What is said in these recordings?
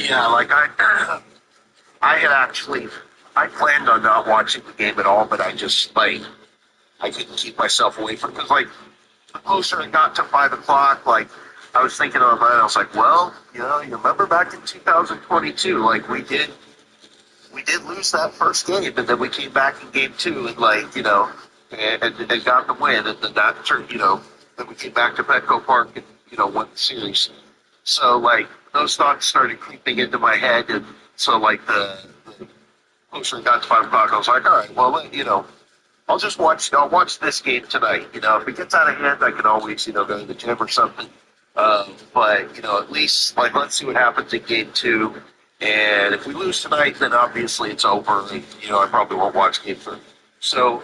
Yeah, like I had actually, I planned on not watching the game at all, but I just like I couldn't keep myself away from it because like the closer it got to 5 o'clock, like I was thinking in my mind, I was like, well, you remember back in 2022, like we did lose that first game, and then we came back in game two, and like and got the win, and then that turned, then we came back to Petco Park and won the series. So like those thoughts started creeping into my head, and so like the closer it got to 5 o'clock, I was like, all right, well, I'll watch this game tonight. If it gets out of hand, I can always go to the gym or something. But at least like let's see what happens in game two. And if we lose tonight, then obviously it's over. And, I probably won't watch game three. So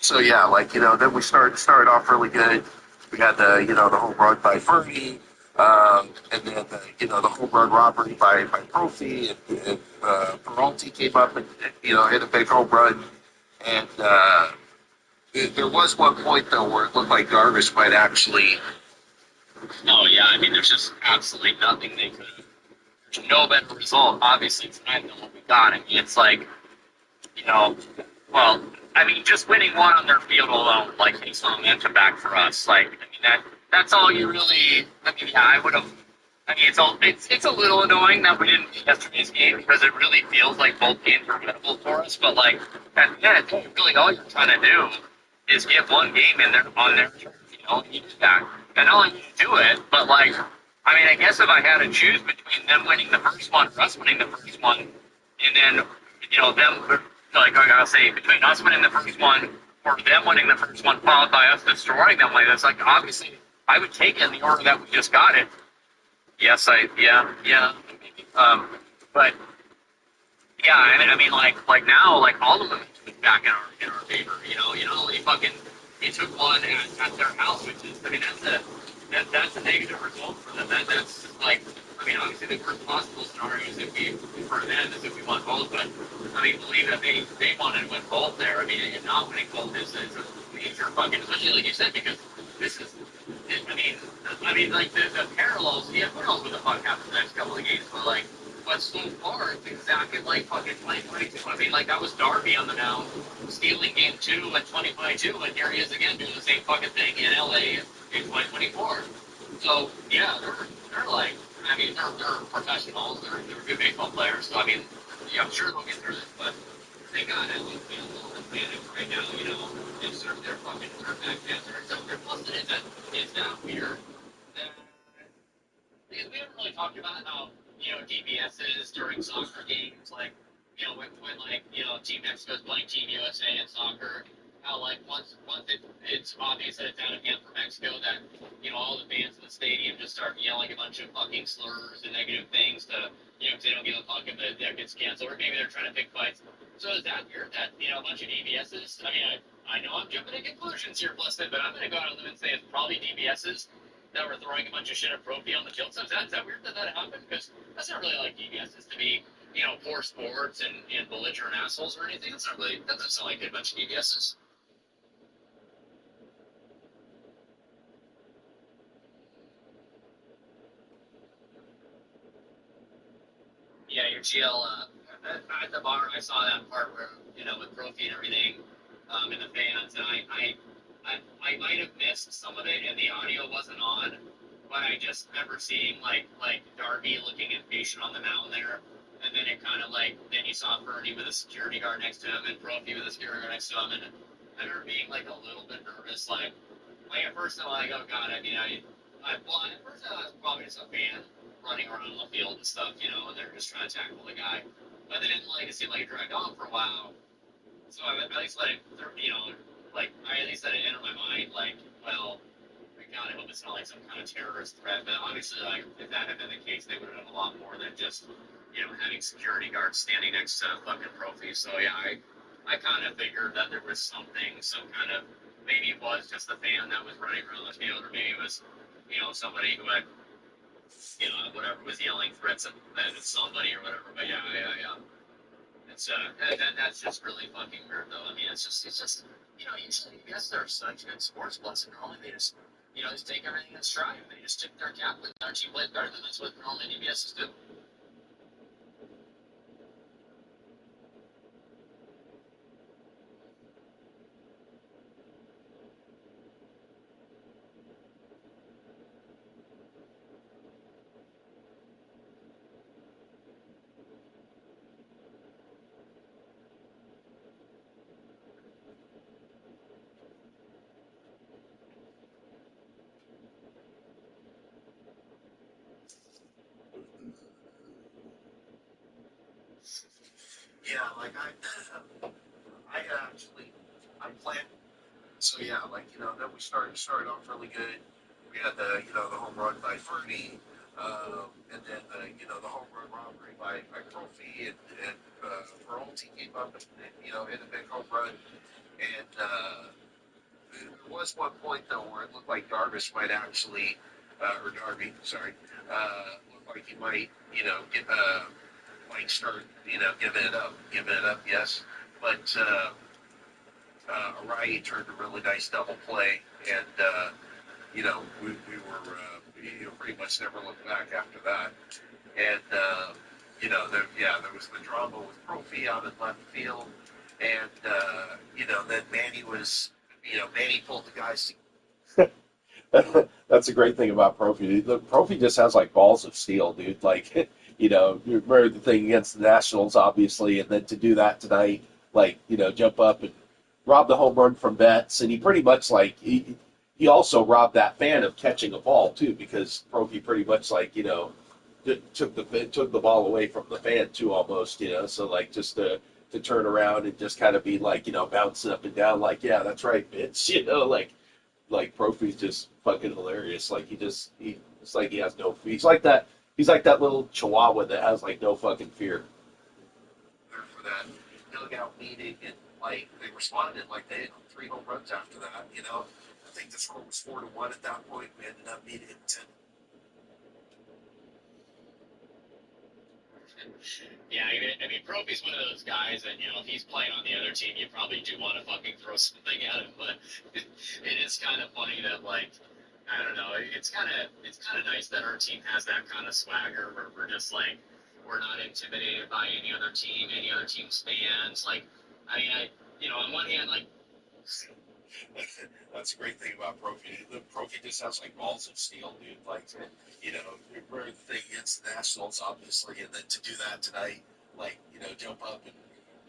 so yeah, like then we started off really good. We had the home run by Fergie, and then the home run robbery by Profi, and Peralti came up and hit a big home run. And there was one point though where it looked like Darvish might actually. Oh yeah, I mean, there's just absolutely nothing they could have. There's no better result, obviously, tonight than what we got. I mean, it's like, you know, well, I mean, just winning one on their field alone, like, takes momentum back for us. Like, I mean, that's all you really. I mean, yeah, I would have. I mean, it's a little annoying that we didn't beat yesterday's game because it really feels like both games were winnable for us. But like at the end, really all you're trying to do is get one game in there on their turf. And you do that. And not only did you do it, but like, I mean, I guess if I had to choose between them winning the first one or us winning the first one, and then them like I gotta say between us winning the first one or them winning the first one followed by us destroying them like this, like obviously I would take it in the order that we just got it. Yes, yeah. But yeah, I mean, like now, like all of them is back in our favor. They fucking they took one at their house, which is, I mean, that's a negative result for them. That's like, I mean, obviously the worst possible scenario is if we for them is if we won both, but I mean, believe that they wanted to win both there. I mean, and not winning both is a major fucking, especially like you said, because this is. I mean, like the parallels. Yeah, who knows what the fuck happens the next couple of games? But so far, it's exactly like fucking 2022. I mean, like that was Darby on the mound, stealing game two in 2022, and here he is again doing the same fucking thing in LA in 2024. So yeah, they're like, I mean, they're professionals. They're good baseball players. So I mean, yeah, I'm sure they'll get through this, but they got it. Like, a little advantage right now. It's their fucking quarterback cancer. So they're plus it's not weird that because we haven't really talked about how DBSs during soccer games, like when like Team Mexico is playing Team USA in soccer, how like once it's obvious that it's out of hand for Mexico, that all the fans in the stadium just start yelling a bunch of fucking slurs and negative things to because they don't give a fuck if that gets canceled, or maybe they're trying to pick fights. So is that weird that a bunch of DBSs? I mean, I know I'm jumping to conclusions here, Pliston, but I'm going to go out on a limb and say it's probably DBSs that were throwing a bunch of shit at Profi on the field. So is that weird that happened? Because that's not really like DBSs to be, poor sports and belligerent assholes or anything. That doesn't sound like a bunch of DBSs. Yeah, your GL, at the bar, I saw that part where, with Profi and everything, and the fans, and I might have missed some of it and the audio wasn't on, but I just remember seeing like Darby looking impatient on the mound there, and then it kind of like then you saw Bernie with a security guard next to him and Profi with a security guard next to him, and I remember being like a little bit nervous, like at first I'm like, oh god, I mean well at first I was probably just a fan running around the field and stuff, and they're just trying to tackle the guy, but then like it seemed like it dragged on for a while. So I at least let it, like I at least let it enter my mind, like, well, God, I hope it's not like some kind of terrorist threat. But obviously, like if that had been the case, they would have done a lot more than just, having security guards standing next to fucking Profi. So yeah, I kind of figured that there was some kind of maybe it was just the fan that was running around the field, or maybe it was, somebody who had, whatever was yelling threats at somebody or whatever. But yeah. It's and that's just really fucking weird though. I mean, it's just usually yes, they're such good sports plus and normally they just just take everything in stride. They just tip their cap with our team played better than that's what normally DBSs do. like I actually, I planned. So yeah, like then we started off really good. We had the home run by Fernie, and then the home run robbery by Trophy, and Peralty came up and hit a big home run. And there was one point though where it looked like Darvish might actually, or Darby, sorry, looked like he might might start giving it up, yes. But Arieh turned a really nice double play, and we were pretty much never looked back after that. And there was the drama with Profi out in left field, and then Manny pulled the guys. That's a great thing about Profi. Look, Profi just has like balls of steel, dude. Like, you remember the thing against the Nationals, obviously, and then to do that tonight, like, jump up and rob the home run from Betts, and he pretty much like he also robbed that fan of catching a ball too, because Profi pretty much like took the ball away from the fan too, almost, so like just to turn around and just kind of be like bouncing up and down, like, yeah, that's right, bitch, like Profi's just fucking hilarious. Like it's like he has no fear. He's like that little chihuahua that has like no fucking fear. For that dugout meeting, and like they responded like they had 3 home runs after that. I think the score was 4-1 at that point. We ended up beating it 10. Yeah, I mean, Profi's one of those guys that, if he's playing on the other team, you probably do want to fucking throw something at him. But it is kind of funny that, like, I don't know, it's kind of nice that our team has that kind of swagger where we're just like, we're not intimidated by any other team's fans. Like, I mean, on one hand, like, That's a great thing about Profi. Profi just has like balls of steel, dude. Like, remember the thing against the Nationals, obviously, and then to do that tonight, like, jump up and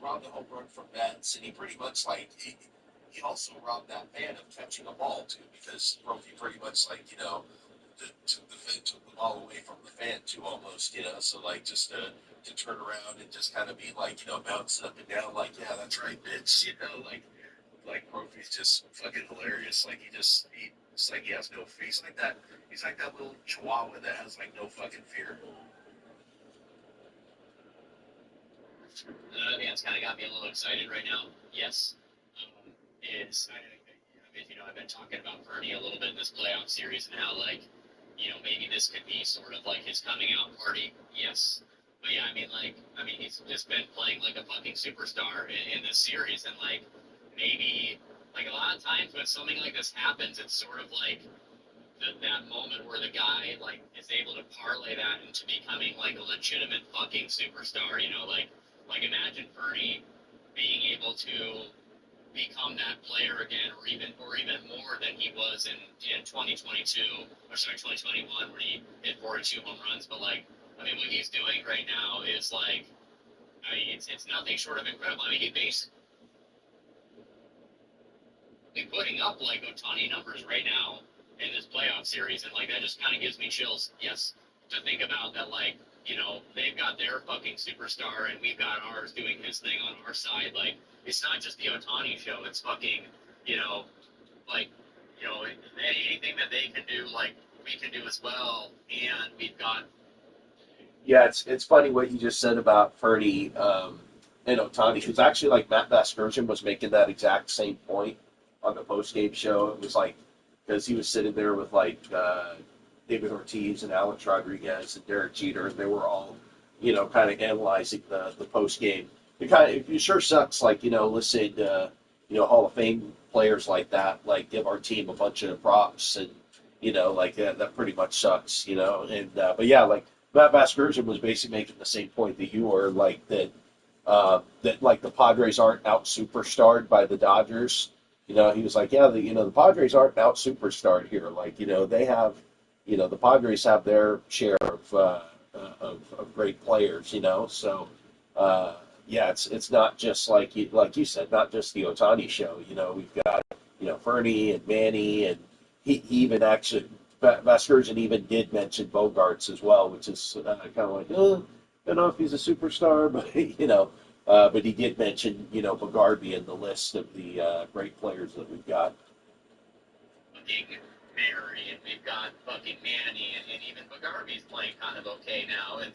rob the home run from Betts, and he pretty much like he also robbed that fan of catching a ball too, because Profi pretty much like took the ball away from the fan too, almost, So like just to turn around and just kind of be like bouncing up and down, like, yeah, that's right, bitch, like Profi's just fucking hilarious. Like it's like he has no fear. He's like that. He's like that little chihuahua that has like no fucking fear. another thing that's kind of got me a little excited right now, yes, is I've been talking about Fernie a little bit in this playoff series and how, like, maybe this could be sort of like his coming out party. Yes. But yeah, he's just been playing like a fucking superstar in this series, and like maybe like a lot of times when something like this happens, it's sort of like that moment where the guy like is able to parlay that into becoming like a legitimate fucking superstar. Like imagine Fernie being able to become that player again, or even more than he was in 2022, or sorry, 2021, where he hit 42 home runs. But like, what he's doing right now is like, it's nothing short of incredible. He basically putting up like Otani numbers right now in this playoff series, and like that just kind of gives me chills. Yes, to think about that, like, they've got their fucking superstar and we've got ours doing his thing on our side. Like, it's not just the Otani show. It's fucking, like, anything that they can do, like, we can do as well. And we've got. Yeah, it's funny what you just said about Fernie and Otani. It was actually like Matt Vasgersian was making that exact same point on the post game show. It was like, because he was sitting there with like David Ortiz and Alex Rodriguez and Derek Jeter, and they were all, kind of analyzing the post game. It sure sucks, like, listening to, Hall of Fame players like that, like, give our team a bunch of props, and, like, that pretty much sucks, and, but yeah, like, Matt Vasgersian was basically making the same point that you were, like, that like the Padres aren't out superstarred by the Dodgers. He was like, yeah, the Padres aren't out superstarred here. Like, they have, the Padres have their share of great players, So, yeah, it's not just like you said, not just the Otani show. We've got Fernie and Manny, and he even actually Vasgersian even did mention Bogarts as well, which is kind of like, I don't know if he's a superstar, but But he did mention, Bagarby in the list of the great players that we've got. Fucking Mary, and we've got fucking Manny, and even McGarvey's playing kind of okay now. And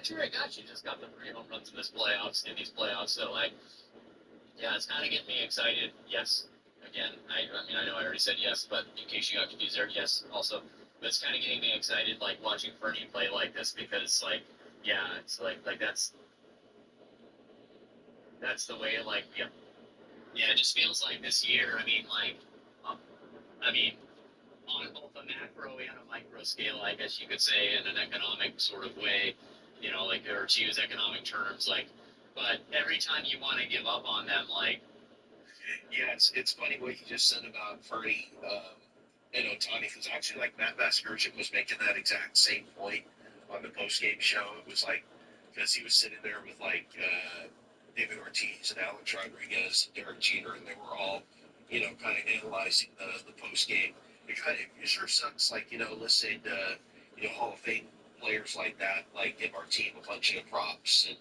Trey Gotcha just got the 3 home runs in these playoffs. So like, yeah, it's kind of getting me excited. Yes, again, I mean I know I already said yes, but in case you got confused there, yes, also. But it's kind of getting me excited, like watching Fernie play like this because like, yeah, it's like that's the way like yeah, it just feels like this year. I mean like. Um, I mean, on both a macro and a micro scale, I guess you could say, in an economic sort of way, like, or to use economic terms, like, but every time you want to give up on them, like, Yeah, it's funny what you just said about Fernie and Otani, because actually, like Matt Vasgersian was making that exact same point on the post game show. It was like because he was sitting there with like David Ortiz and Alex Rodriguez and Derek Jeter, and they were all kind of analyzing the post game. It sure sucks, like listening to Hall of Fame players like that, like give our team a bunch of props and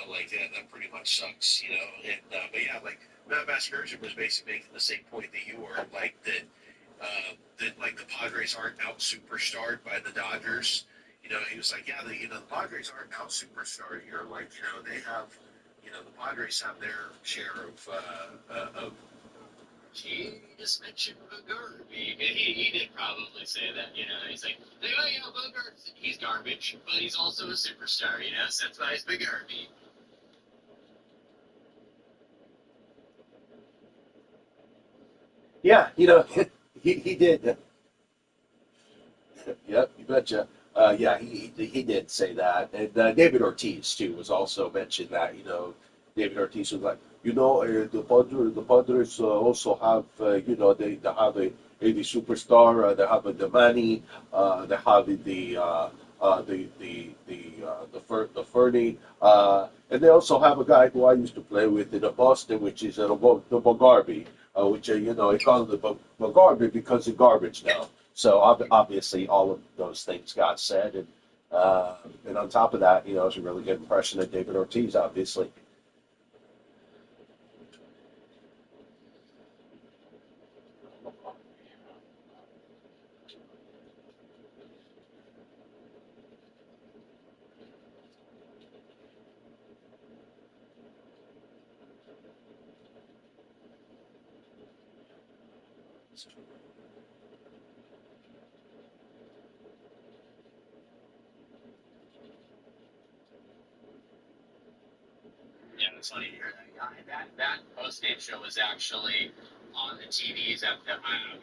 like that pretty much sucks, and but yeah, like Matt Vasgersian was basically making the same point that you were, like that like the Padres aren't out superstarred by the Dodgers. He was like, yeah, the Padres aren't out superstarred here. Like, they have, the Padres have their share of. he just mentioned McGarvey. He did probably say that, he's like, oh, yeah, Bogart, he's garbage, but he's also a superstar, since by his McGarvey. Yeah, he did. Yep, you betcha. Yeah, he did say that, and David Ortiz too was also mentioned that. David Ortiz was like, the Padres also have, they have the superstar, they have the Manny, they have the Fernie, and they also have a guy who I used to play with in Boston, which is the Bogarby, which he calls the Bogarby because he's garbage now. So obviously, all of those things got said, and on top of that, it was a really good impression of David Ortiz, obviously. Yeah, it's funny to hear that. Yeah, that post game show was actually on the TVs.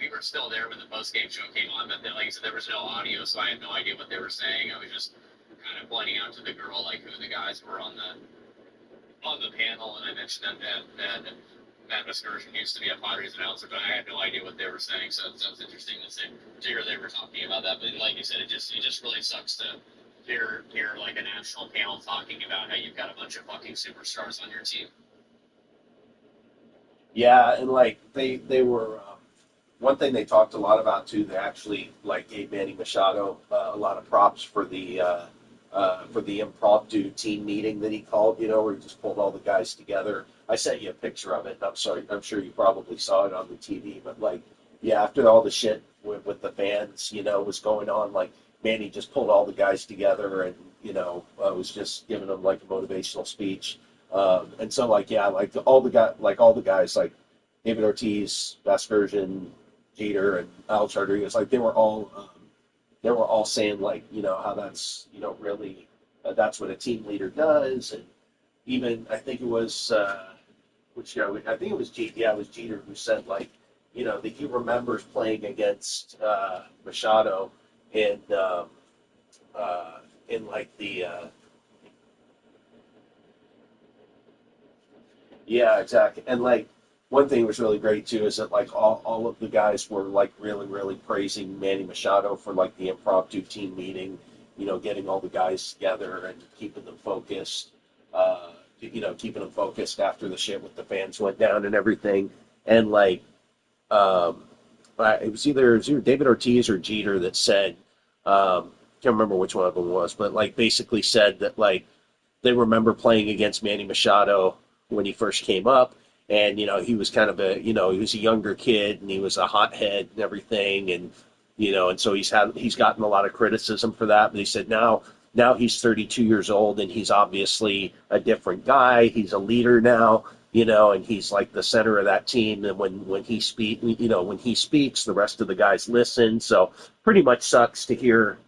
We were still there when the post game show came on, but then, like I said, there was no audio, so I had no idea what they were saying. I was just kind of pointing out to the girl like who the guys were on the panel, and I mentioned that Matt Excursion used to be a Padres announcer, but I had no idea what they were saying. So it was interesting to hear they were talking about that. But like you said, it just really sucks to hear like a national panel talking about how you've got a bunch of fucking superstars on your team. Yeah, and like they were one thing they talked a lot about too. They actually like gave Manny Machado a lot of props for the impromptu team meeting that he called. Where he just pulled all the guys together. I sent you a picture of it. And I'm sorry, I'm sure you probably saw it on the TV, but like, yeah, after all the shit with the fans, was going on, like Manny just pulled all the guys together and was just giving them like a motivational speech. And so like yeah, like all the guys like David Ortiz, Vasgersian, Jeter, and Alex Rodriguez, like they were all saying like how that's really that's what a team leader does, and even I think it was I think it was Jeter, yeah, it was Jeter who said like that he remembers playing against Machado in like the yeah, exactly. And like one thing was really great too is that like all of the guys were like really, really praising Manny Machado for like the impromptu team meeting, getting all the guys together and keeping them focused, keeping them focused after the shit with the fans went down and everything. And like it was either David Ortiz or Jeter that said, can't remember which one of them was, but like basically said that like they remember playing against Manny Machado when he first came up, and he was kind of he was a younger kid and he was a hothead and everything, and and so he's gotten a lot of criticism for that. But he said now he's 32 years old and he's obviously a different guy. He's a leader now, and he's like the center of that team. And when he speaks, the rest of the guys listen. So pretty much sucks to hear,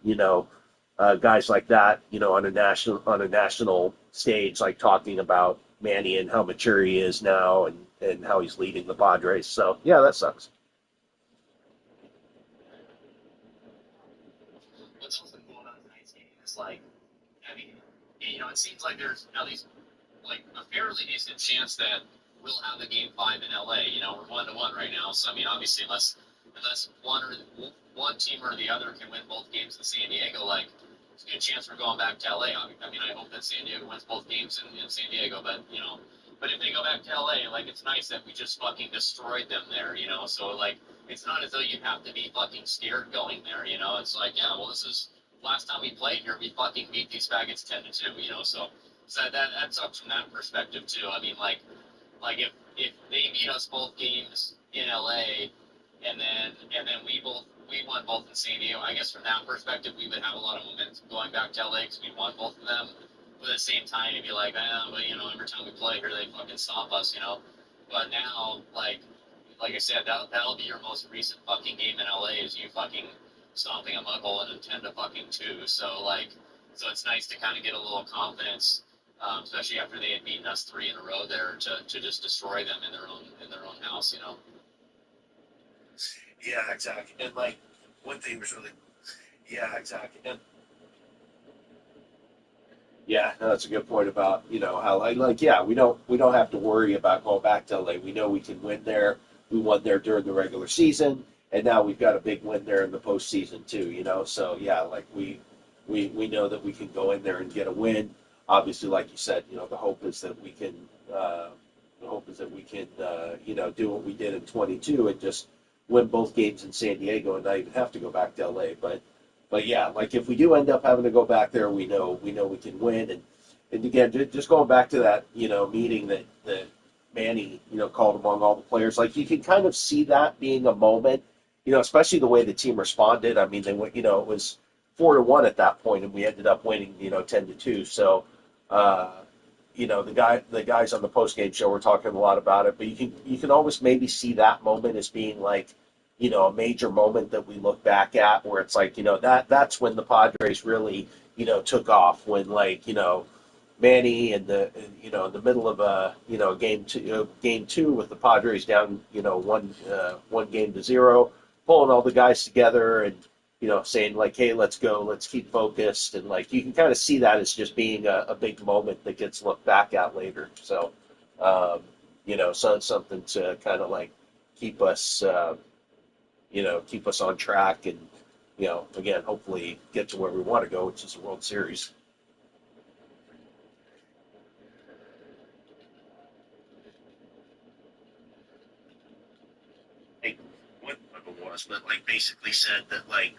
guys like that, on a national stage, like talking about Manny and how mature he is now and how he's leading the Padres. So yeah, that sucks. What's also going on tonight's game is like, I mean, it seems like there's at least like a fairly decent chance that we'll have a game five in LA. We're 1-1 right now, so I mean, obviously, unless one team or the other can win both games in San Diego, like it's a good chance we're going back to LA. I mean, I hope that San Diego wins both games in San Diego, but but if they go back to LA, like it's nice that we just fucking destroyed them there. So like it's not as though you have to be fucking scared going there. It's like yeah, well this is last time we played here, we fucking beat these faggots 10-2. So that sucks from that perspective too. I mean like if they beat us both games in LA and then we won both in San Diego. I guess from that perspective, we would have a lot of momentum going back to LA because we won both of them. But at the same time, you'd be like, but every time we play here, they fucking stop us. But now, like I said, that'll be your most recent fucking game in LA is you fucking stomping a mud hole in a 10-2. So it's nice to kind of get a little confidence. Especially after they had beaten us three in a row there, to just destroy them in their own house. Yeah, exactly. And like one thing was really, yeah, exactly. And yeah, no, that's a good point about how yeah, we don't have to worry about going back to LA. We know we can win there. We won there during the regular season, and now we've got a big win there in the postseason too. So yeah, like we know that we can go in there and get a win. Obviously, like you said, the hope is that we can do what we did in 22 and just win both games in San Diego and not even have to go back to LA. But yeah, like if we do end up having to go back there, we can win. And again, just going back to that meeting that Manny called among all the players, like you can kind of see that being a moment, especially the way the team responded. I mean, they went, it was 4-1 at that point, and we ended up winning 10-2. So. The guys on the post game show were talking a lot about it, but you can always maybe see that moment as being like, a major moment that we look back at where it's like, that's when the Padres really, took off when like, Manny in the middle of a game two with the Padres down one game to zero, pulling all the guys together and saying like, hey, let's go, let's keep focused, and like you can kind of see that as just being a big moment that gets looked back at later. So, so it's something to kind of like keep us, keep us on track, and again, hopefully get to where we want to go, which is the World Series. Hey, what it was, but like basically said that like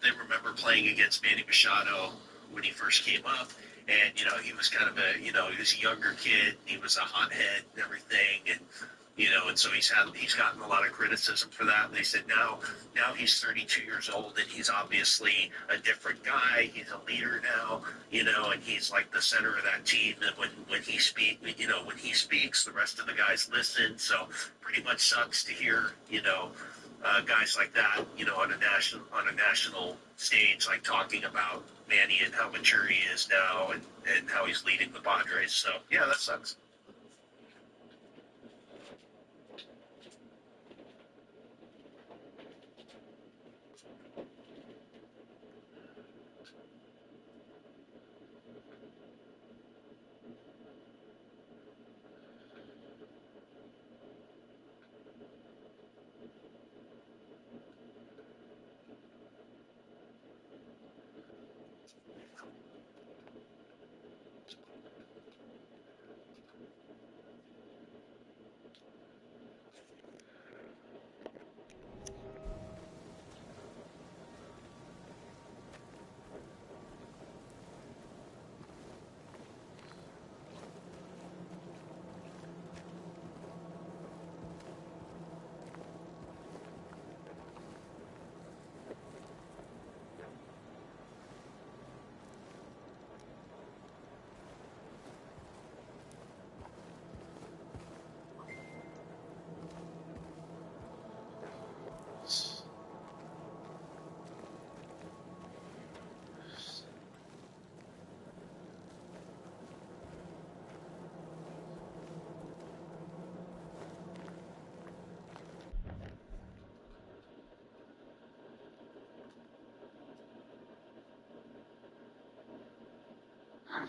they remember playing against Manny Machado when he first came up, and he was kind of he was a younger kid, he was a hothead and everything, and so he's gotten a lot of criticism for that. And they said now he's 32 years old and he's obviously a different guy. He's a leader now, and he's like the center of that team. And when he speaks, the rest of the guys listen. So pretty much sucks to hear, guys like that, on a national stage, like talking about Manny and how mature he is now and how he's leading the Padres. So yeah, that sucks.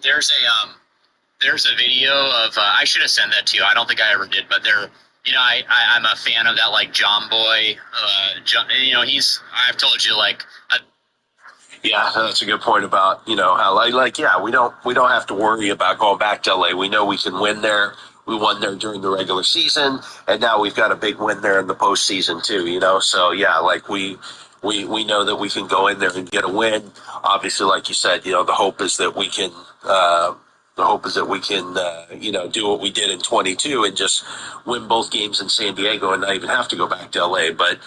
There's a video of I should have sent that to you. I don't think I ever did, but I'm a fan of that like John Boy. I've told you like. Yeah, that's a good point about how yeah, we don't have to worry about going back to LA. We know we can win there. We won there during the regular season, and now we've got a big win there in the postseason too. So yeah, like we know that we can go in there and get a win. Obviously, like you said, the hope is that we can. Do what we did in 22 and just win both games in San Diego and not even have to go back to LA. But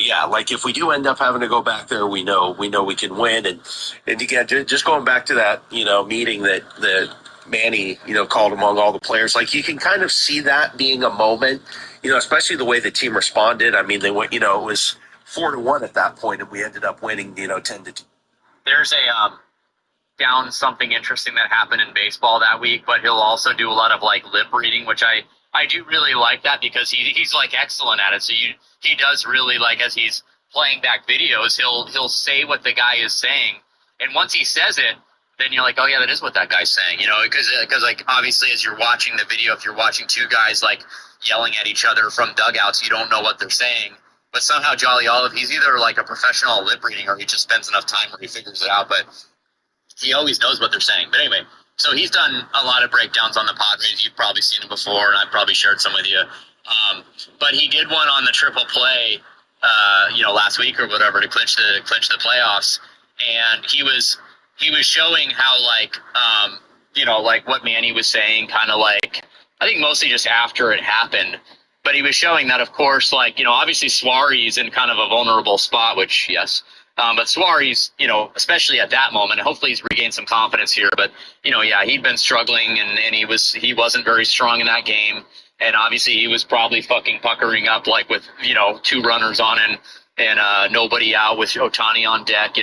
yeah, like if we do end up having to go back there, we know we can win. And again, just going back to that, meeting that Manny, called among all the players, like you can kind of see that being a moment, especially the way the team responded. I mean, they went, it was 4-1 at that point, and we ended up winning, 10-2. There's found something interesting that happened in baseball that week, but he'll also do a lot of like lip reading, which I do really like that because he's like excellent at it. So he does really like as he's playing back videos, he'll say what the guy is saying, and once he says it, then you're like, oh yeah, that is what that guy's saying, because like obviously as you're watching the video, if you're watching two guys like yelling at each other from dugouts, you don't know what they're saying. But somehow Jolly Olive, he's either like a professional lip reading or he just spends enough time where he figures it out. But he always knows what they're saying. But anyway, so he's done a lot of breakdowns on the Padres. You've probably seen him before, and I've probably shared some with you. But he did one on the triple play, last week or whatever to clinch the playoffs, and he was showing how like what Manny was saying, kind of like I think mostly just after it happened. But he was showing that, of course, like, obviously Suarez in kind of a vulnerable spot, which, yes. But Suarez, especially at that moment, hopefully he's regained some confidence here. But, yeah, he'd been struggling and he wasn't very strong in that game. And obviously he was probably fucking puckering up like with, two runners on and nobody out with Ohtani on deck,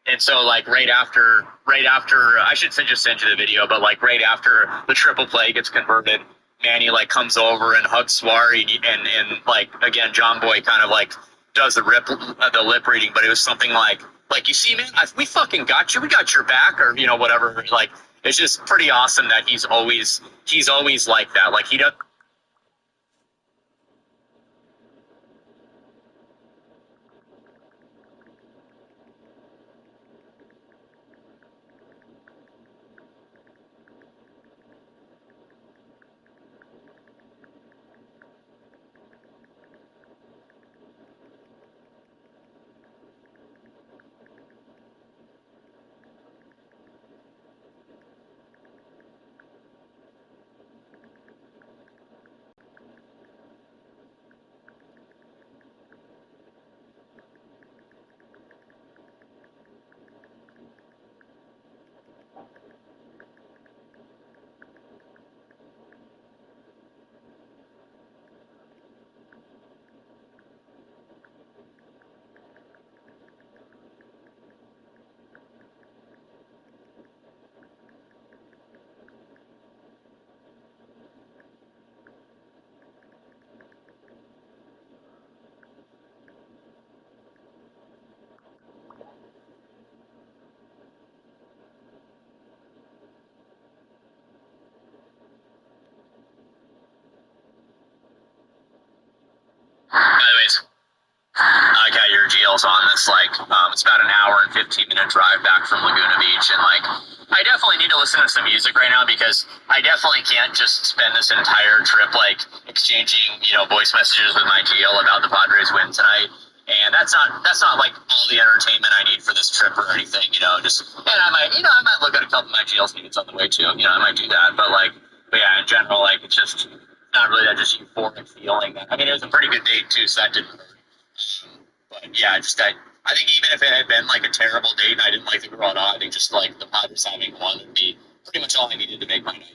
And so like right after, I should just send you the video, but like right after the triple play gets converted, Manny like comes over and hugs Suarez and like again John Boy kind of like does the lip reading, but it was something like you see, man, we fucking got you, we got your back, or whatever. Like it's just pretty awesome that he's always like that. Like he does. Anyways, I got your GLs on this. Like, it's about an hour and 15-minute drive back from Laguna Beach, and like, I definitely need to listen to some music right now because I definitely can't just spend this entire trip like exchanging, voice messages with my GL about the Padres win tonight. And that's not like all the entertainment I need for this trip or anything, and I might look at a couple of my GLs needs on the way too, I might do that, but yeah, in general, like, it's just not really that just euphoric feeling. I mean, it was a pretty good date too, so that didn't hurt. But yeah, I think even if it had been like a terrible date and I didn't like the girl at all, I think just like the Padres having won would be pretty much all I needed to make my night.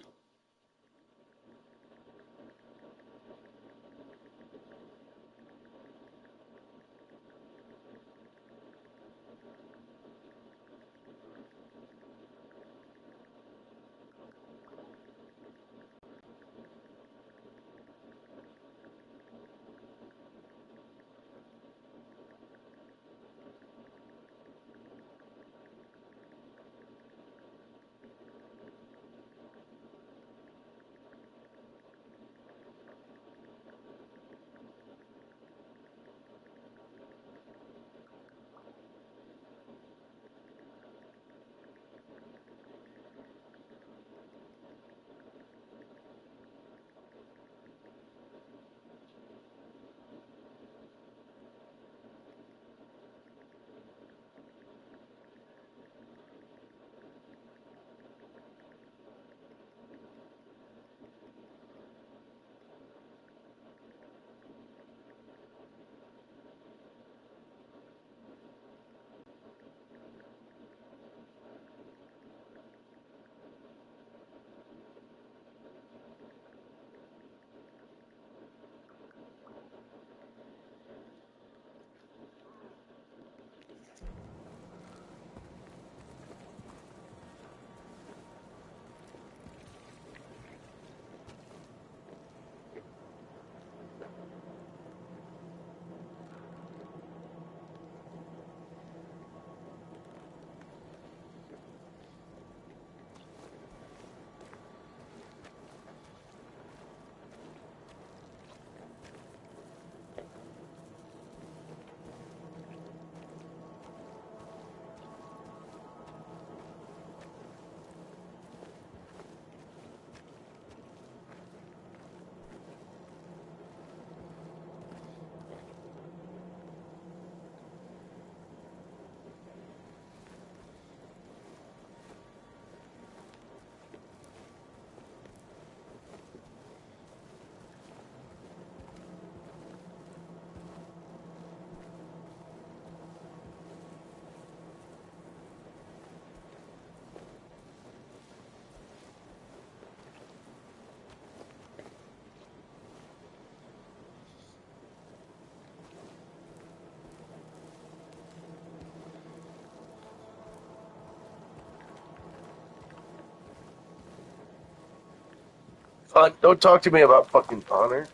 Don't talk to me about fucking honor.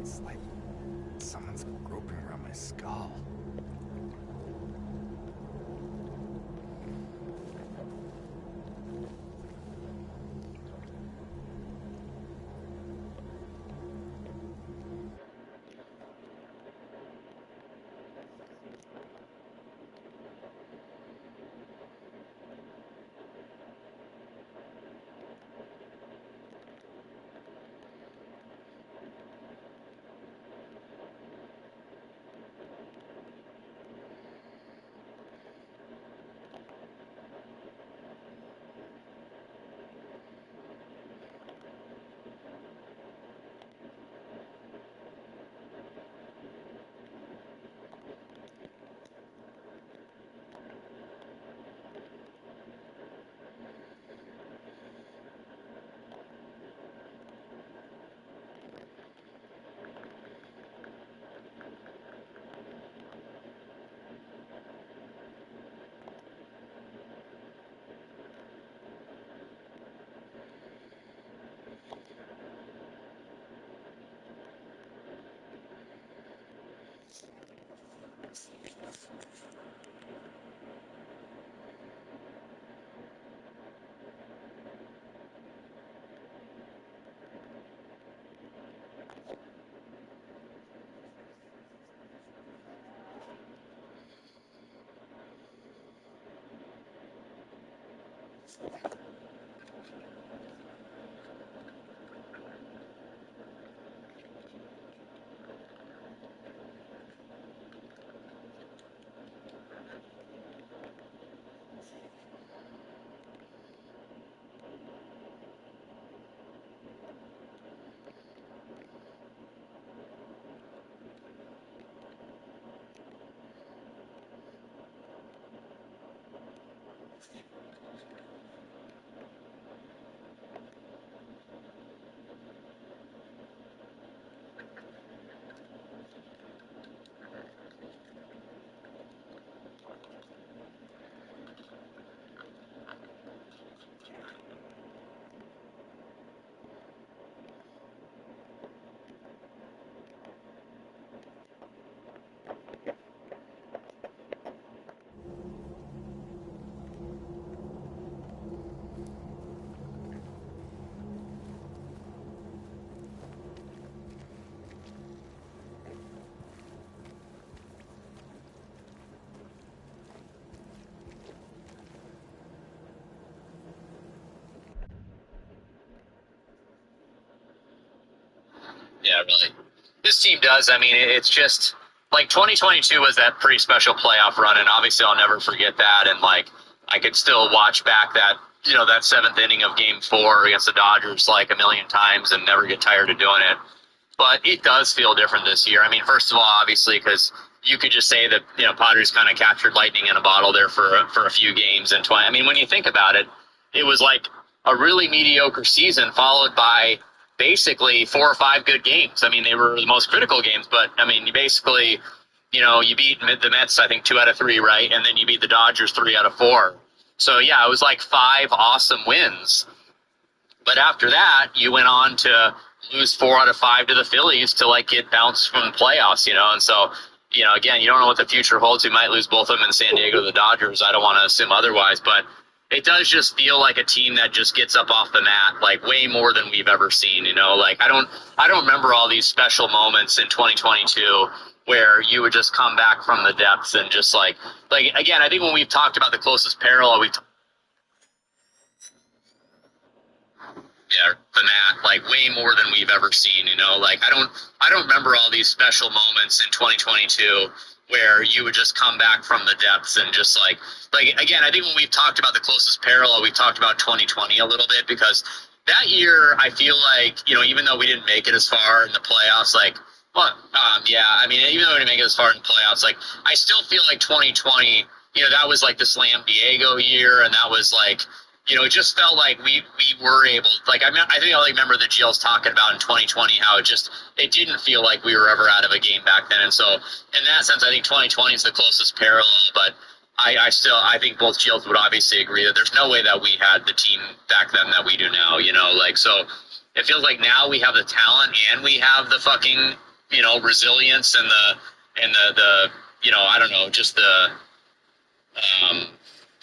It's like someone's groping around my skull. Yeah, really. This team does. I mean, it's just like 2022 was that pretty special playoff run, and obviously I'll never forget that. And like, I could still watch back that that seventh inning of Game 4 against the Dodgers like a million times and never get tired of doing it. But it does feel different this year. I mean, first of all, obviously, because you could just say that Padres kind of captured lightning in a bottle there for a few games and 20. I mean, when you think about it, it was like a really mediocre season followed by basically 4 or 5 good games. I mean, they were the most critical games, but I mean, you basically, you beat the Mets, I think 2 out of 3, right? And then you beat the Dodgers 3 out of 4. So yeah, it was like 5 awesome wins. But after that, you went on to lose 4 out of 5 to the Phillies to like get bounced from the playoffs, And so, again, you don't know what the future holds. We might lose both of them in San Diego to the Dodgers. I don't want to assume otherwise, but it does just feel like a team that just gets up off the mat like way more than we've ever seen. Like I don't remember all these special moments in 2022 where you would just come back from the depths and just like again, I think when we've talked about the closest parallel, the mat like way more than we've ever seen. Like I don't remember all these special moments in 2022 where you would just come back from the depths and just like again, I think when we've talked about the closest parallel, we've talked about 2020 a little bit, because that year I feel like even though we didn't make it as far in the playoffs, I mean, even though we didn't make it as far in the playoffs, like I still feel like 2020, that was like the Slam Diego year, and that was like it just felt like we were able, like, I think I remember the GLs talking about in 2020 how it didn't feel like we were ever out of a game back then. And so in that sense, I think 2020 is the closest parallel, but I think both GLs would obviously agree that there's no way that we had the team back then that we do now, so it feels like now we have the talent and we have the fucking, resilience and the I don't know, just the,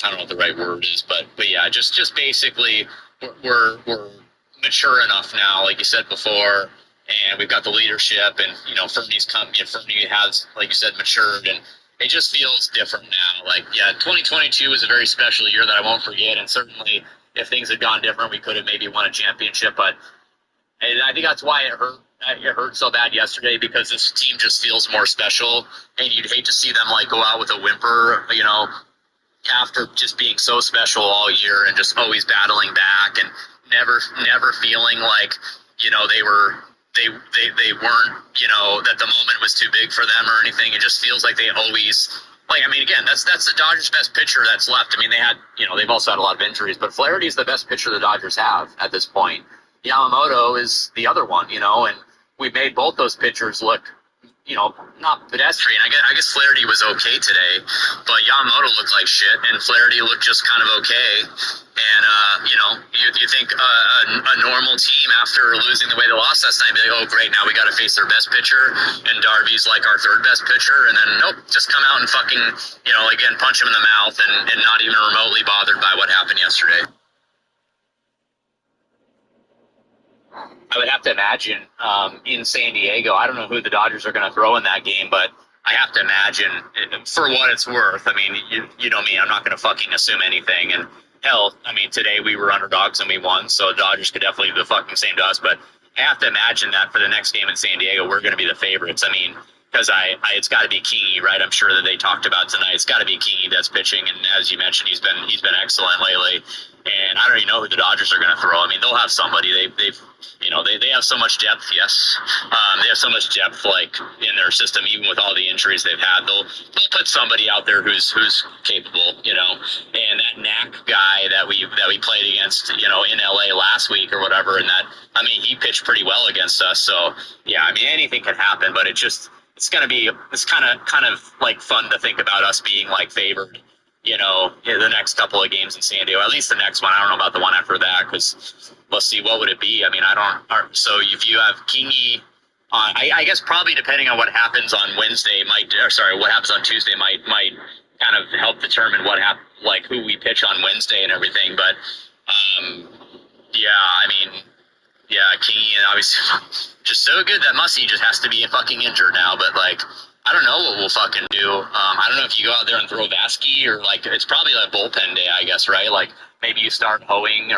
I don't know what the right word is, but yeah, just basically we're mature enough now, like you said before, and we've got the leadership, and Fernie has, like you said, matured, and it just feels different now. Like, yeah, 2022 was a very special year that I won't forget, and certainly if things had gone different, we could have maybe won a championship, but I think that's why it hurt. It hurt so bad yesterday, because this team just feels more special, and you'd hate to see them like go out with a whimper, after just being so special all year and just always battling back and never feeling like they weren't that the moment was too big for them or anything. It just feels like they always, like, I mean, again, that's the Dodgers' best pitcher that's left. I mean, they've also had a lot of injuries, but Flaherty is the best pitcher the Dodgers have at this point. Yamamoto is the other one, and we made both those pitchers look not pedestrian. I guess Flaherty was okay today, but Yamamoto looked like shit, and Flaherty looked just kind of okay. And you think a normal team after losing the way they lost last night, be like, oh great, now we got to face their best pitcher, and Darby's like our third best pitcher, and then nope, just come out and fucking again punch him in the mouth and not even remotely bothered by what happened yesterday. I would have to imagine in San Diego, I don't know who the Dodgers are going to throw in that game, but I have to imagine, for what it's worth, I mean, you know me, I'm not going to fucking assume anything. And hell, I mean, today we were underdogs and we won, so the Dodgers could definitely do the fucking same to us. But I have to imagine that for the next game in San Diego, we're going to be the favorites. I mean, because it's got to be Kingy, right? I'm sure that they talked about tonight. It's got to be Kingy that's pitching, and as you mentioned, he's been excellent lately. And I don't even know who the Dodgers are going to throw. I mean, they'll have somebody. They have so much depth. Yes, they have so much depth, like in their system, even with all the injuries they've had. They'll put somebody out there who's capable, And that Knack guy that we played against, in LA last week or whatever, and he pitched pretty well against us. So yeah, I mean, anything can happen, but it's kind of like fun to think about us being like favored. The next couple of games in San Diego, at least the next one. I don't know about the one after that, because let's see, what would it be? I mean, so if you have Kingy on, I guess probably depending on what happens on Wednesday what happens on Tuesday might kind of help determine who we pitch on Wednesday and everything. But, Kingy, and obviously just so good that Mussy just has to be fucking injured now, but I don't know what we'll fucking do. I don't know if you go out there and throw Vasky, or it's probably a bullpen day, I guess, right? Like maybe you start what am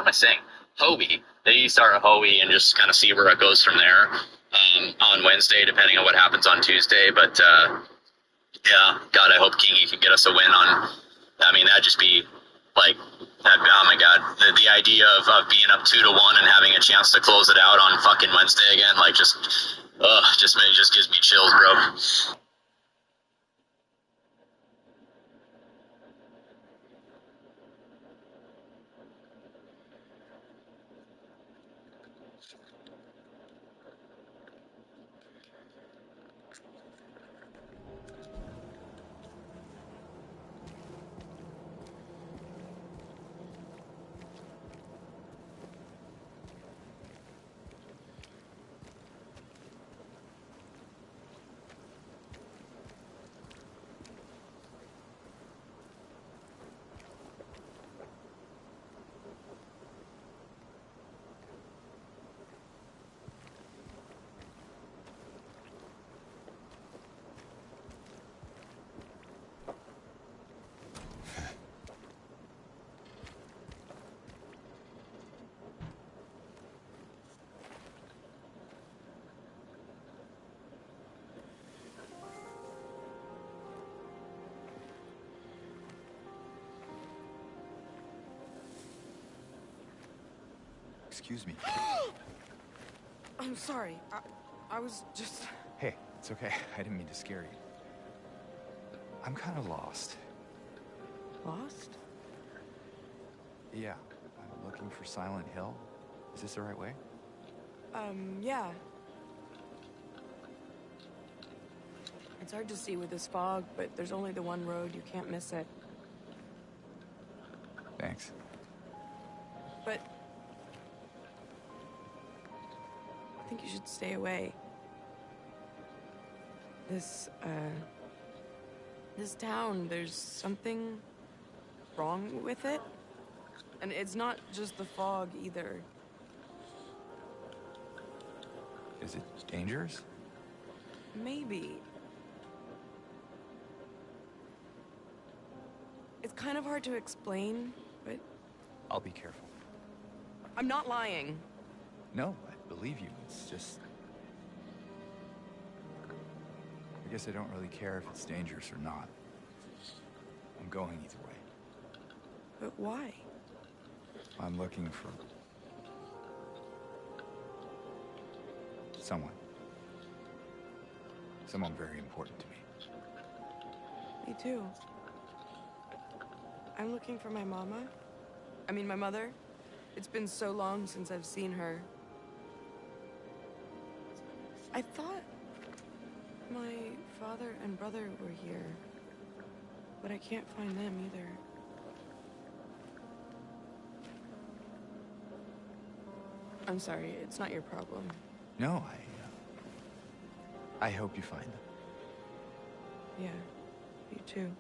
I saying? Hobie. They start a Hobie and just kind of see where it goes from there on Wednesday, depending on what happens on Tuesday. But yeah, God, I hope Kingy can get us a win on. I mean, that'd just be like, oh my God, the idea of being up 2-1 and having a chance to close it out on fucking Wednesday again, like just gives me chills, bro. Excuse me. I'm sorry. I was just... Hey, it's okay. I didn't mean to scare you. I'm kind of lost. Lost? Yeah, I'm looking for Silent Hill. Is this the right way? Yeah. It's hard to see with this fog, but there's only the one road. You can't miss it. Thanks. But... I think you should stay away. This town, there's something wrong with it. And it's not just the fog, either. Is it dangerous? Maybe. It's kind of hard to explain, but... I'll be careful. I'm not lying. No, I believe you. It's just... I guess I don't really care if it's dangerous or not. I'm going either way. But why? I'm looking for... someone. Someone very important to me. Me too. I'm looking for my mama. I mean, my mother. It's been so long since I've seen her. I thought my father and brother were here, but I can't find them either. I'm sorry, it's not your problem. No, I hope you find them. Yeah, you too.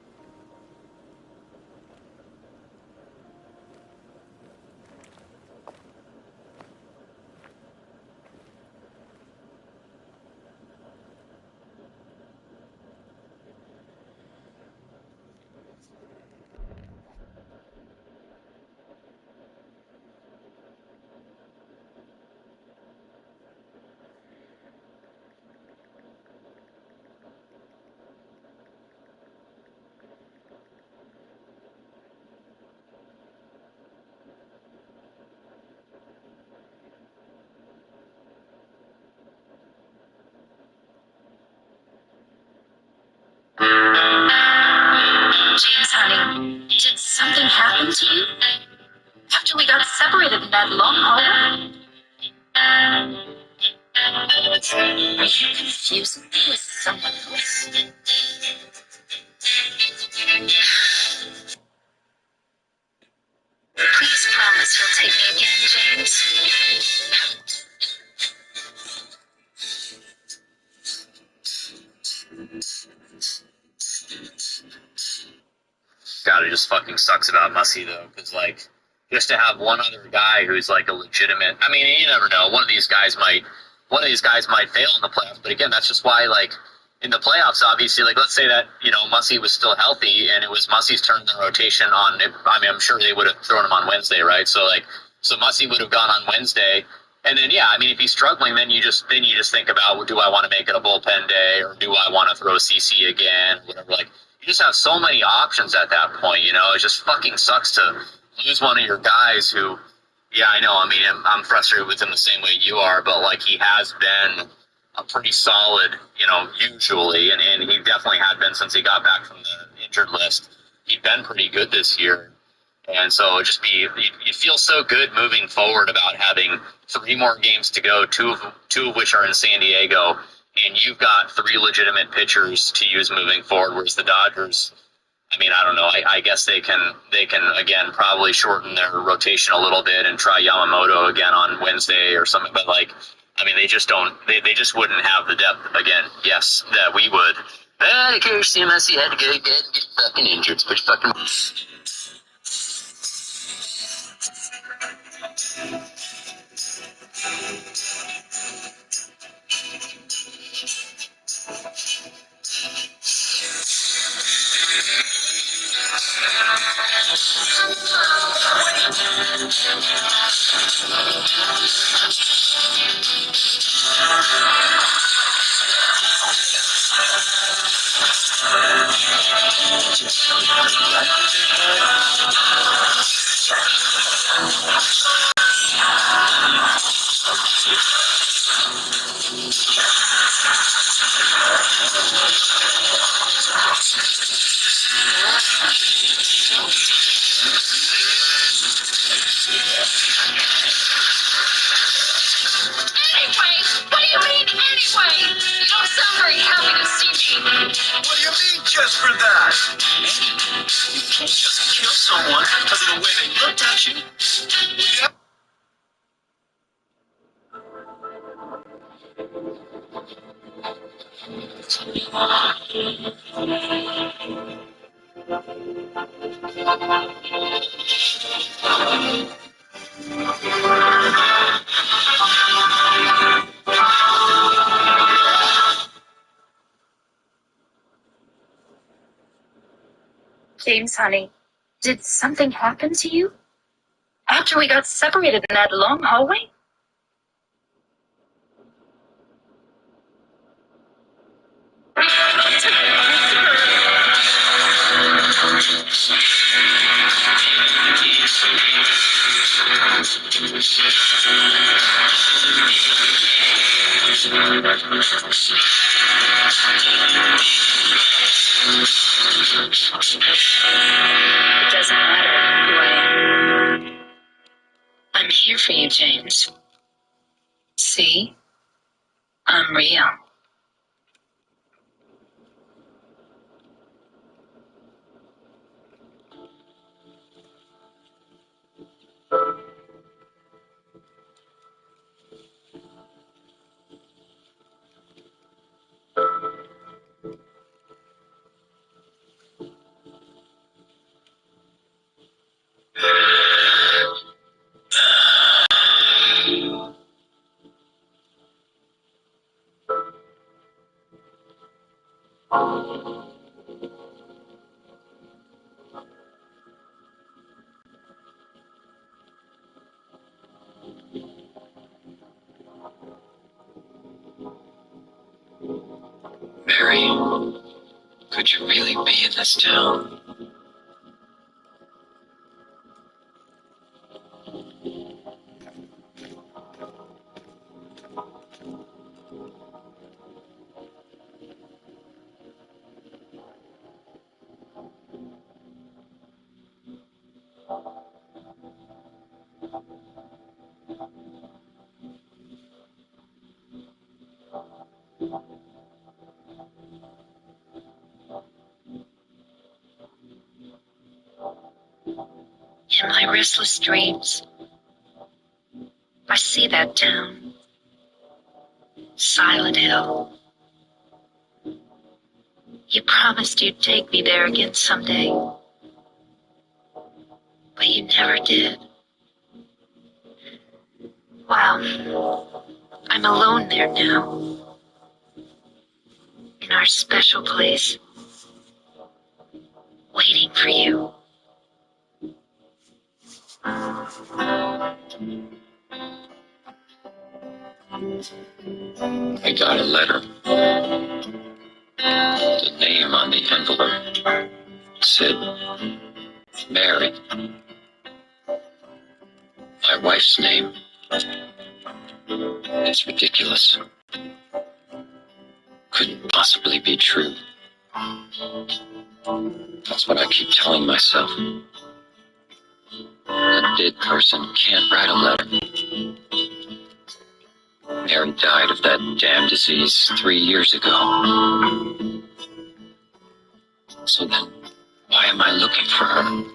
James, honey, did something happen to you? After we got separated in that long hallway? Are you confusing me with someone else? Please promise you'll take me again, James. God, it just fucking sucks about Mussy though, because like just to have one other guy who's like a legitimate. I mean, you never know. One of these guys might fail in the playoffs, but again, that's just why like in the playoffs, obviously, like let's say that Mussy was still healthy and it was Mussy's turn in the rotation on. I mean, I'm sure they would have thrown him on Wednesday, right? So like So Mussy would have gone on Wednesday. And then, yeah, I mean, if he's struggling, then you just think about, well, do I want to make it a bullpen day, or do I want to throw CC again, whatever. Like, you just have so many options at that point. You know, it just fucking sucks to lose one of your guys who, yeah, I know. I mean, I'm frustrated with him the same way you are, but like, he has been a pretty solid, you know, usually, and he definitely had been since he got back from the injured list. He'd been pretty good this year. And so you feel so good moving forward about having 3 more games to go, two of which are in San Diego, and you've got 3 legitimate pitchers to use moving forward. Whereas the Dodgers, I mean, I don't know. I guess they can again probably shorten their rotation a little bit and try Yamamoto again on Wednesday or something. But like, I mean, they just don't. They just wouldn't have the depth again. Yes, that we would. But of course, CMS had to get fucking injured. It's pretty fucking. Anyway, what do you mean anyway? You don't sound very happy to see me. What do you mean just for that? You can't just kill someone because of the way they looked at you. Yeah. James, honey, did something happen to you? After we got separated in that long hallway? It doesn't matter who I am. I'm here for you, James. See? I'm real. Mary, could you really be in this town? In my restless dreams, I see that town. Silent Hill. You promised you'd take me there again someday. But you never did. Well, I'm alone there now. In our special place. Waiting for you. I got a letter. The name on the envelope said Mary. My wife's name. It's ridiculous. Couldn't possibly be true. That's what I keep telling myself. A dead person can't write a letter. Mary died of that damn disease 3 years ago. So then, why am I looking for her?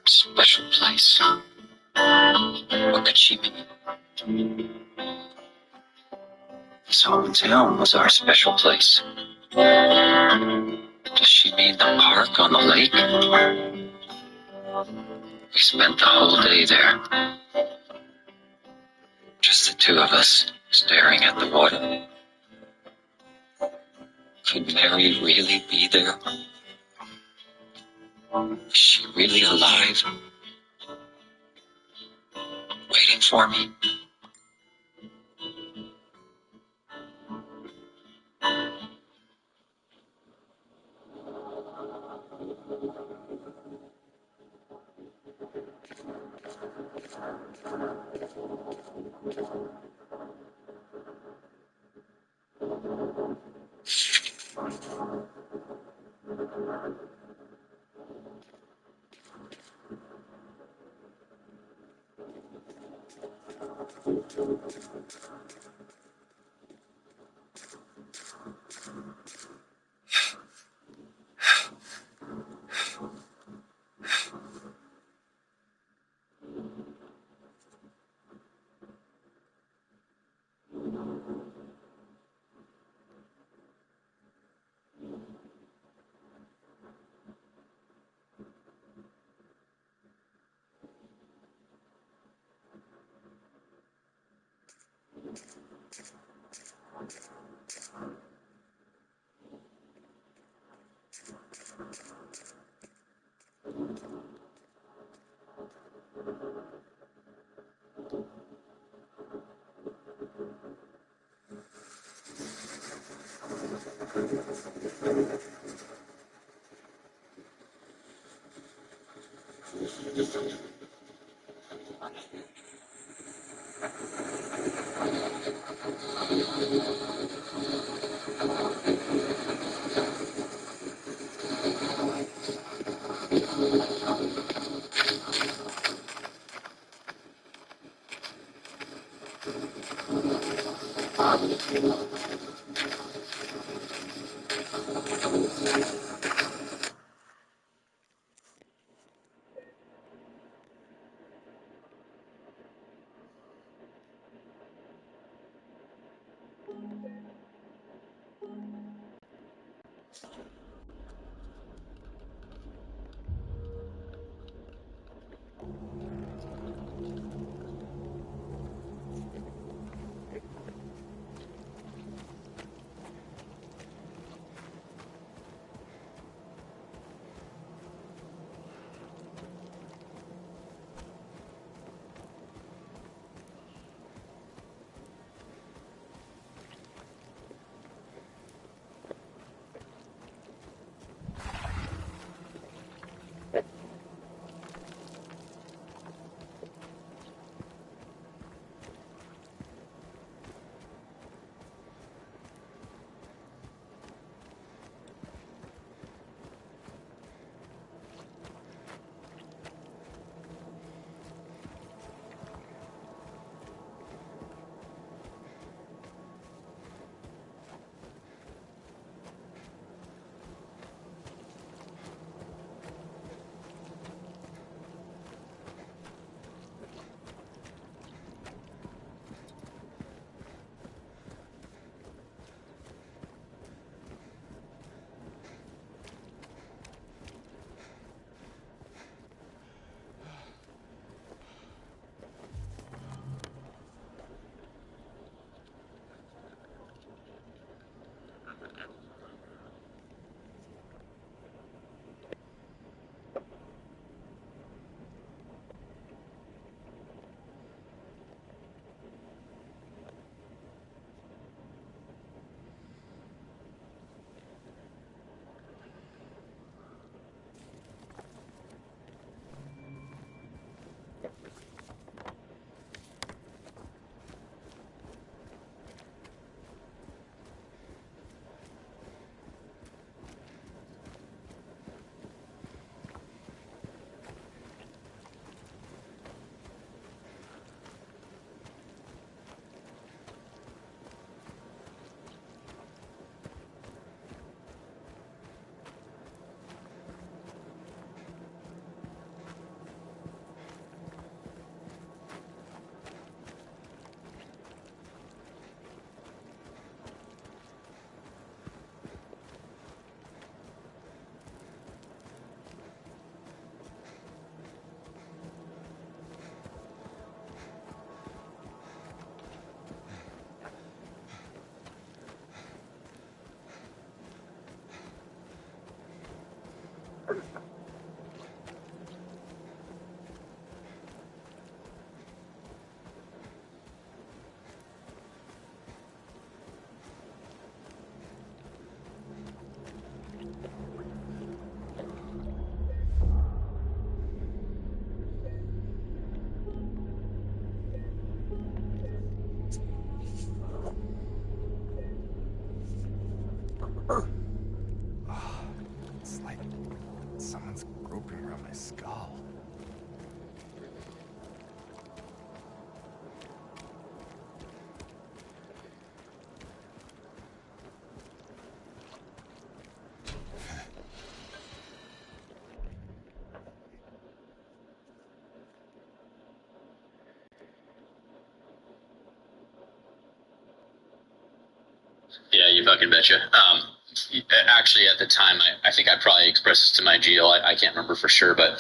Special place. What could she mean? This hotel was our special place. Does she mean the park on the lake? We spent the whole day there. Just the two of us, staring at the water. Could Mary really be there? Is she really alive? Waiting for me? It's like someone's groping around my skull. Yeah, you fucking betcha. Actually, at the time, I think I probably expressed this to my GL. I can't remember for sure, but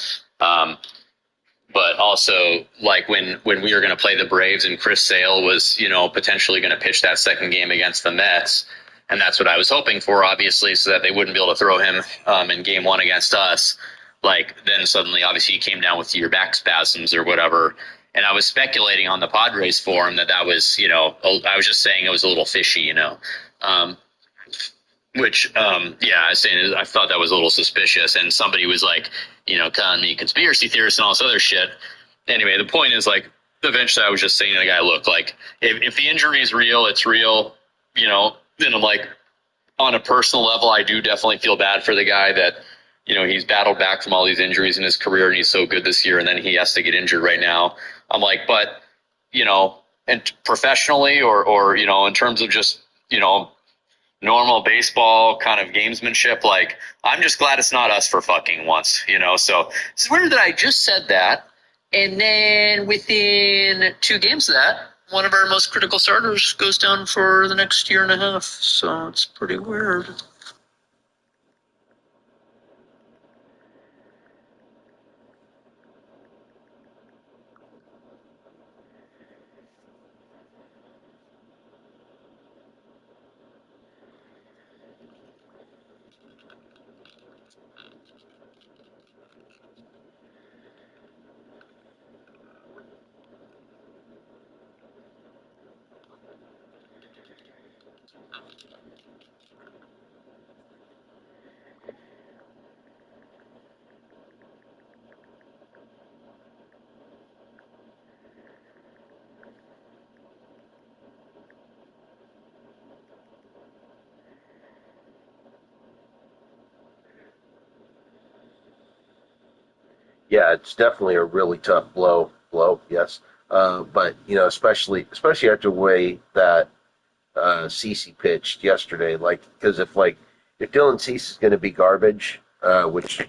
also like when we were going to play the Braves and Chris Sale was potentially going to pitch that second game against the Mets, and that's what I was hoping for, obviously, so that they wouldn't be able to throw him in game one against us. Like then suddenly, obviously, he came down with your back spasms or whatever. And I was speculating on the Padres forum that was, I was just saying it was a little fishy. Um, yeah, I was saying I thought that was a little suspicious, and somebody was like, calling me conspiracy theorist and all this other shit. Anyway, the point is like, eventually I was just saying to the guy, look, like, if the injury is real, it's real, then I'm like, on a personal level, I do definitely feel bad for the guy that, he's battled back from all these injuries in his career and he's so good this year and then he has to get injured right now. I'm like, but, and professionally or, in terms of just, normal baseball kind of gamesmanship, like, I'm just glad it's not us for fucking once, So it's weird that I just said that. And then within 2 games of that, one of our most critical starters goes down for the next year and a half. So it's pretty weird. Yeah, it's definitely a really tough blow. Yes, but especially after the way that Cece pitched yesterday, like because if Dylan Cease is going to be garbage, which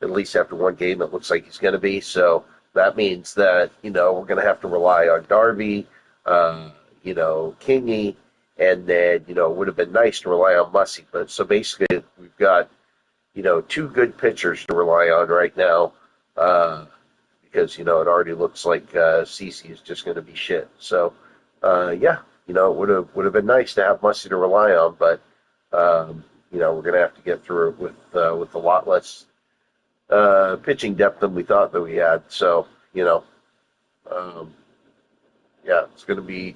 at least after one game it looks like he's going to be, so that means that we're going to have to rely on Darby, Kingy, and then it would have been nice to rely on Mussy, but so basically we've got 2 good pitchers to rely on right now. Because it already looks like Cece is just going to be shit. So yeah, it would have been nice to have Mussy to rely on, but we're going to have to get through it with a lot less pitching depth than we thought that we had. So um, yeah, it's going to be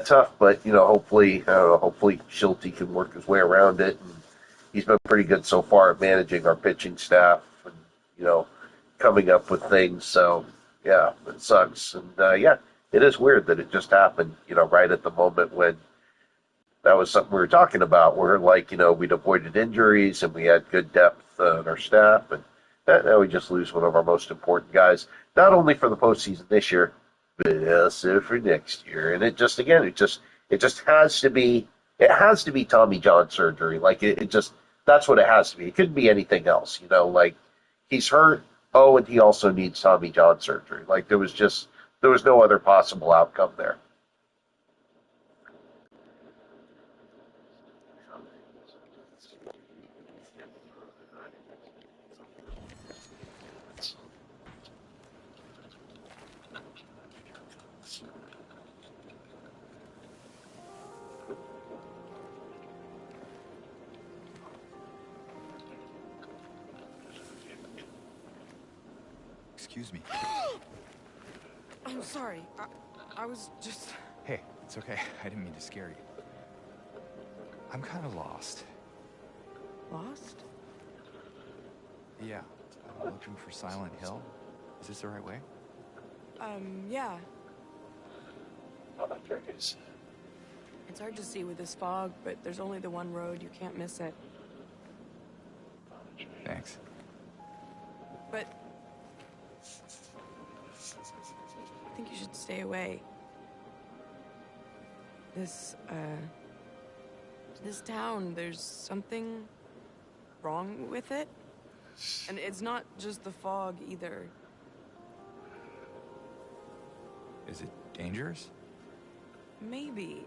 tough, but hopefully I don't know, hopefully Schulte can work his way around it. And he's been pretty good so far at managing our pitching staff and coming up with things. So yeah, it sucks, and yeah, it is weird that it just happened. Right at the moment when that was something we were talking about. We're like, we'd avoided injuries and we had good depth in our staff, and now we just lose one of our most important guys, not only for the postseason this year, but also for next year. And it just has to be Tommy John surgery. Like it just that's what it has to be. It couldn't be anything else. Like he's hurt. Oh, and he also needs Tommy John surgery. Like there was no other possible outcome there. Excuse me. I'm sorry. I was just... Hey, it's okay. I didn't mean to scare you. I'm kind of lost. Lost? Yeah, I'm looking for Silent Hill. Is this the right way? Yeah. Oh, there it is. It's hard to see with this fog, but there's only the one road. You can't miss it. Thanks. But I think you should stay away. This town, there's something wrong with it. And it's not just the fog either. Is it dangerous? Maybe.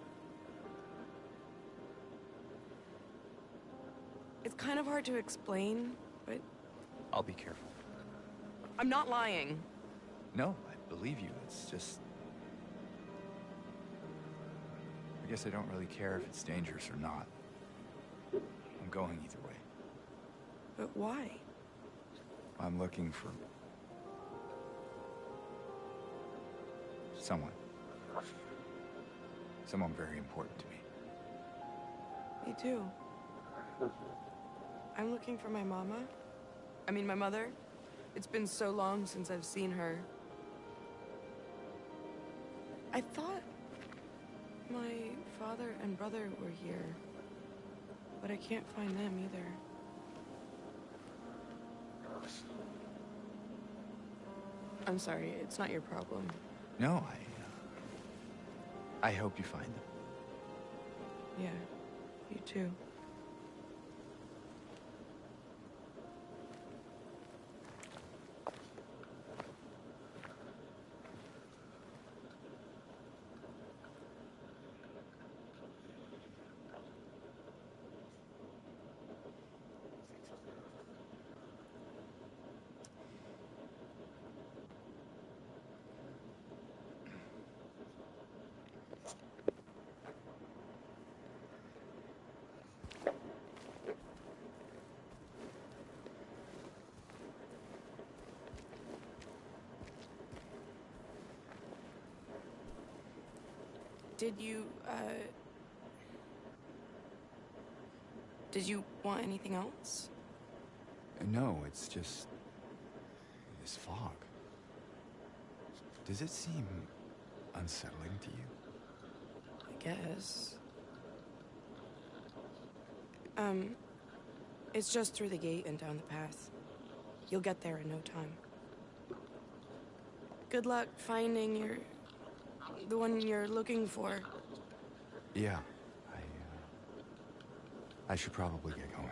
It's kind of hard to explain, but I'll be careful. I'm not lying. No, I believe you. It's just... I guess I don't really care if it's dangerous or not. I'm going either way. But why? I'm looking for... someone. Someone very important to me. Me too. I'm looking for my mama. I mean, my mother. It's been so long since I've seen her. I thought my father and brother were here, but I can't find them either. I'm sorry, it's not your problem. No, I hope you find them. Yeah, you too. Did you want anything else? No, it's just... this fog. Does it seem unsettling to you? I guess. It's just through the gate and down the path. You'll get there in no time. Good luck finding the one you're looking for. Yeah, I should probably get going.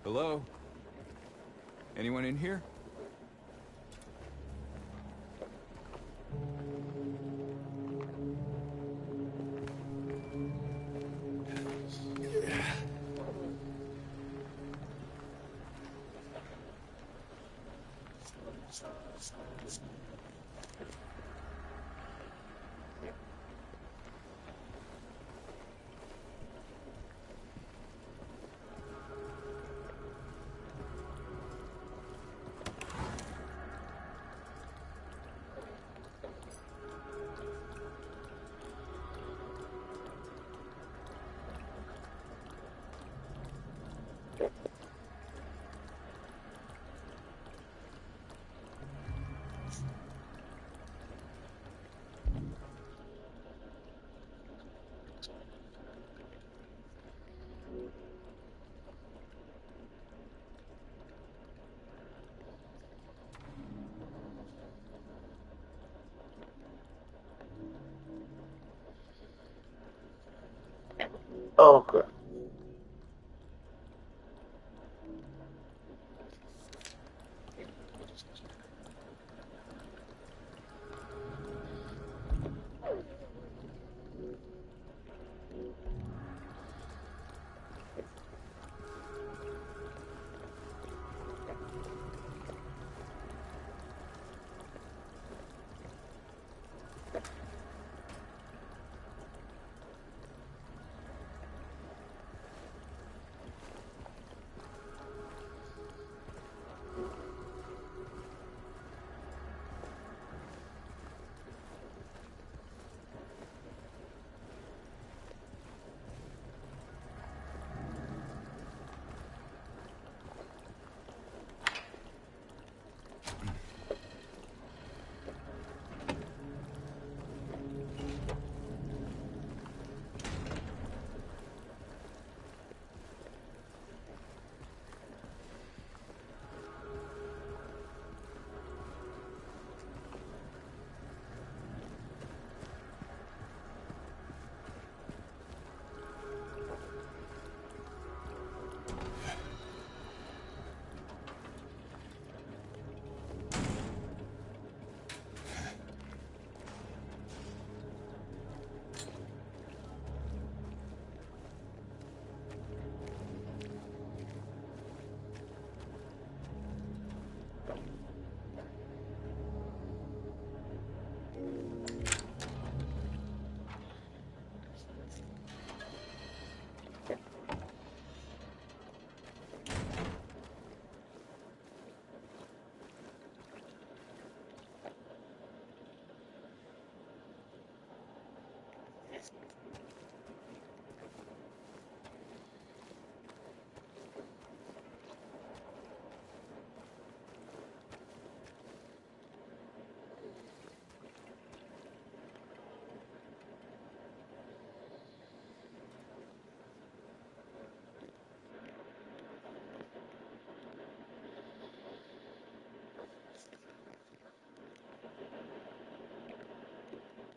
Hello? Anyone in here? Oh, crap.